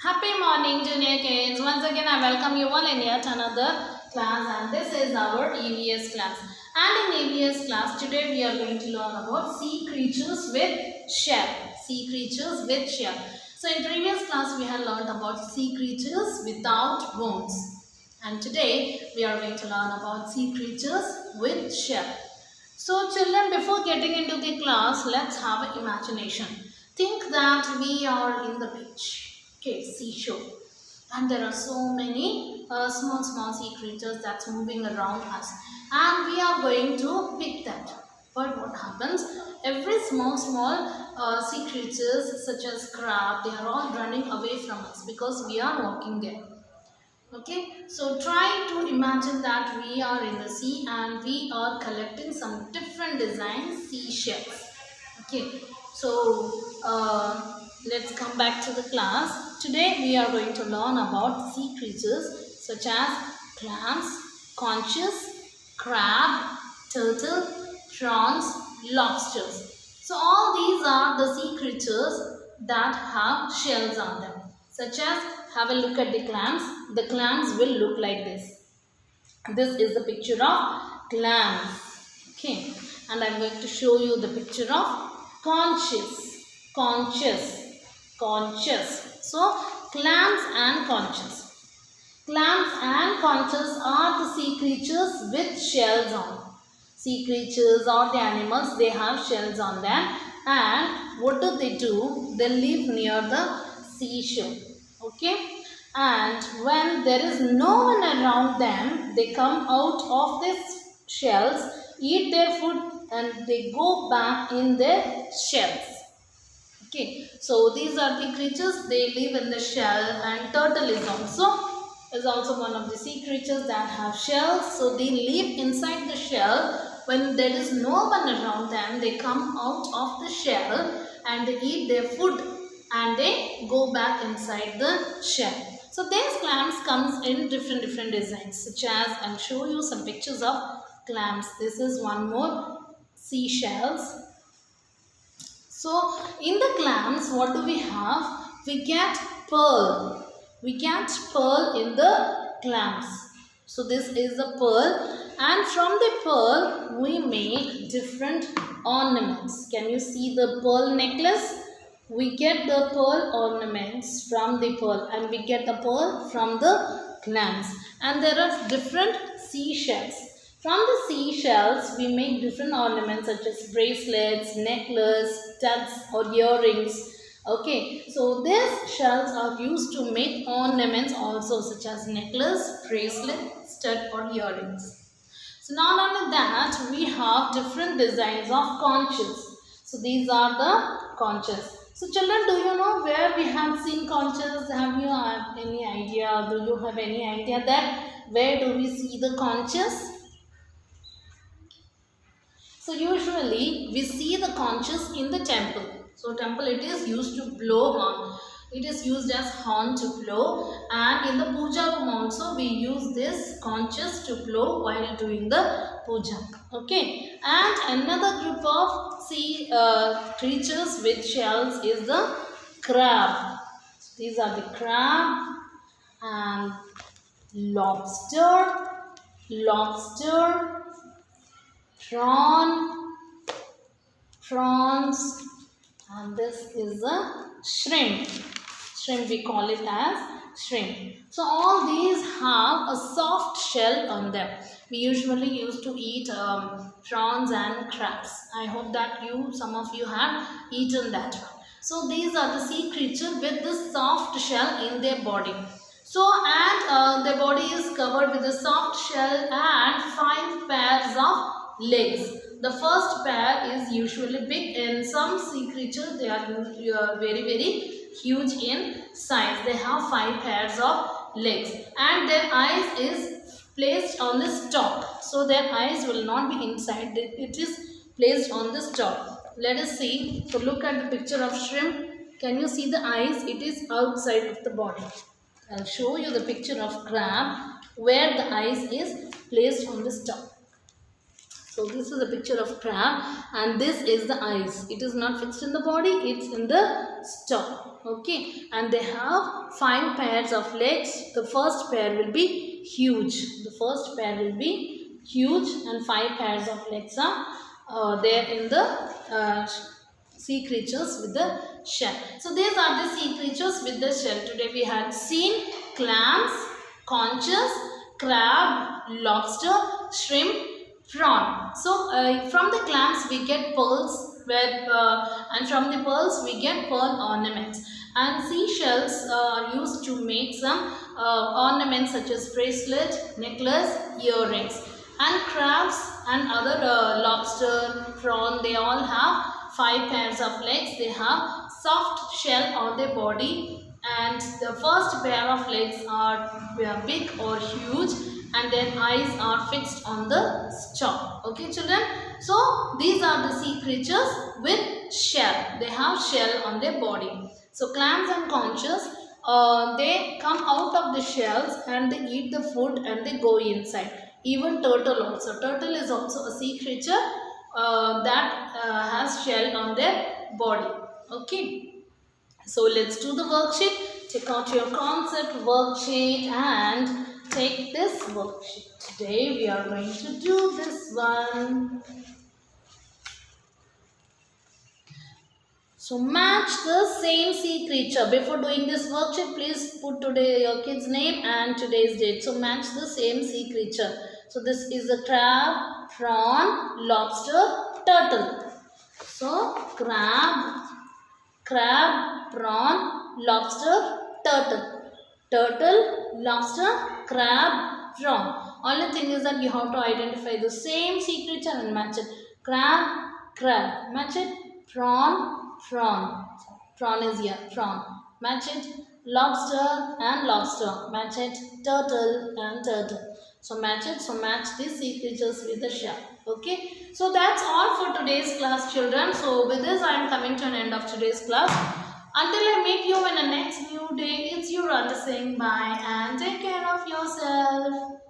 Happy morning, junior kids. Once again, I welcome you all in yet another class, and this is our EVS class. And in EVS class, today we are going to learn about sea creatures with shell. Sea creatures with shell. So, in previous class, we had learned about sea creatures without bones. And today, we are going to learn about sea creatures with shell. So, children, before getting into the class, let's have an imagination. Think that we are in the beach, okay, seashore, and there are so many small sea creatures that's moving around us, and we are going to pick that. But what happens? Every small sea creatures such as crab, they are all running away from us because we are walking there. Okay, so try to imagine that we are in the sea and we are collecting some different design seashells. Okay, so let's come back to the class. Today we are going to learn about sea creatures such as clams, conches, crab, turtle, prawns, lobsters. So all these are the sea creatures that have shells on them. Such as, have a look at the clams. The clams will look like this. This is the picture of clams. Okay, and I am going to show you the picture of conches. Conches. So, clams and conches. Clams and conches are the sea creatures with shells on. Sea creatures or the animals, they have shells on them. And what do? They live near the seashore. Okay. And when there is no one around them, they come out of these shells, eat their food, and they go back in their shells. Okay, so these are the creatures, they live in the shell, and turtle is also one of the sea creatures that have shells. So they live inside the shell. When there is no one around them, they come out of the shell and they eat their food and they go back inside the shell. So these clams comes in different designs, such as I'll show you some pictures of clams. This is one more seashells. So in the clams, what do we have? We get pearl. We get pearl in the clams. So this is the pearl, and from the pearl we make different ornaments. Can you see the pearl necklace? We get the pearl ornaments from the pearl, and we get the pearl from the clams. And there are different seashells. From the seashells, we make different ornaments such as bracelets, necklace, studs or earrings. Okay, so these shells are used to make ornaments also, such as necklace, bracelet, stud or earrings. So not only that, we have different designs of conches. So these are the conches. So children, do you know where we have seen conches? Have you any idea? Do you have any idea that where do we see the conches? So usually we see the conches in the temple. So temple, it is used to blow horn. It is used as horn to blow, and in the puja room also we use this conches to blow while doing the puja. Okay, and another group of sea creatures with shells is the crab. These are the crab and lobster, prawns, and this is a shrimp. Shrimp, we call it as shrimp. So all these have a soft shell on them. We usually used to eat prawns and crabs. I hope that some of you have eaten that one. So these are the sea creatures with the soft shell in their body. So, and their body is covered with a soft shell and 5 pairs of legs. The first pair is usually big. In some sea creatures, they are very huge in size. They have 5 pairs of legs, and their eyes is placed on the stalk. So their eyes will not be inside. It is placed on the stalk. Let us see. So look at the picture of shrimp. Can you see the eyes? It is outside of the body. I'll show you the picture of crab where the eyes is placed on the stalk. So this is a picture of crab, and this is the eyes. It is not fixed in the body, it's in the stomach. Okay, and they have 5 pairs of legs. The first pair will be huge. The first pair will be huge, and 5 pairs of legs are there in the sea creatures with the shell. So these are the sea creatures with the shell. Today we had seen clams, conches, crab, lobster, shrimp, prawn. So from the clams we get pearls, and from the pearls we get pearl ornaments. And seashells are used to make some ornaments such as bracelet, necklace, earrings. And crabs and other lobster, prawn, they all have 5 pairs of legs. They have soft shell on their body, and the first pair of legs are big or huge, and their eyes are fixed on the stalk. Okay children, so these are the sea creatures with shell. They have shell on their body. So clams and conches, they come out of the shells and they eat the food and they go inside. Even turtle also. Turtle is also a sea creature that has shell on their body. Okay. So let's do the worksheet. Take out your concept worksheet and take this worksheet. Today we are going to do this one. So match the same sea creature. Before doing this worksheet, please put today your kid's name and today's date. So match the same sea creature. So this is a crab, prawn, lobster, turtle. So crab, prawn, lobster, turtle. Turtle, lobster, crab, prawn. Only thing is that you have to identify the same sea creature and match it. Crab, match it. Prawn, prawn is here, prawn, match it. Lobster and lobster, match it. Turtle and turtle, so match it. So match these sea creatures with the shell. Okay, so that's all for today's class children. So with this I am coming to an end of today's class. Until I meet you in the next new day, it's your Radha saying bye and take care of yourself.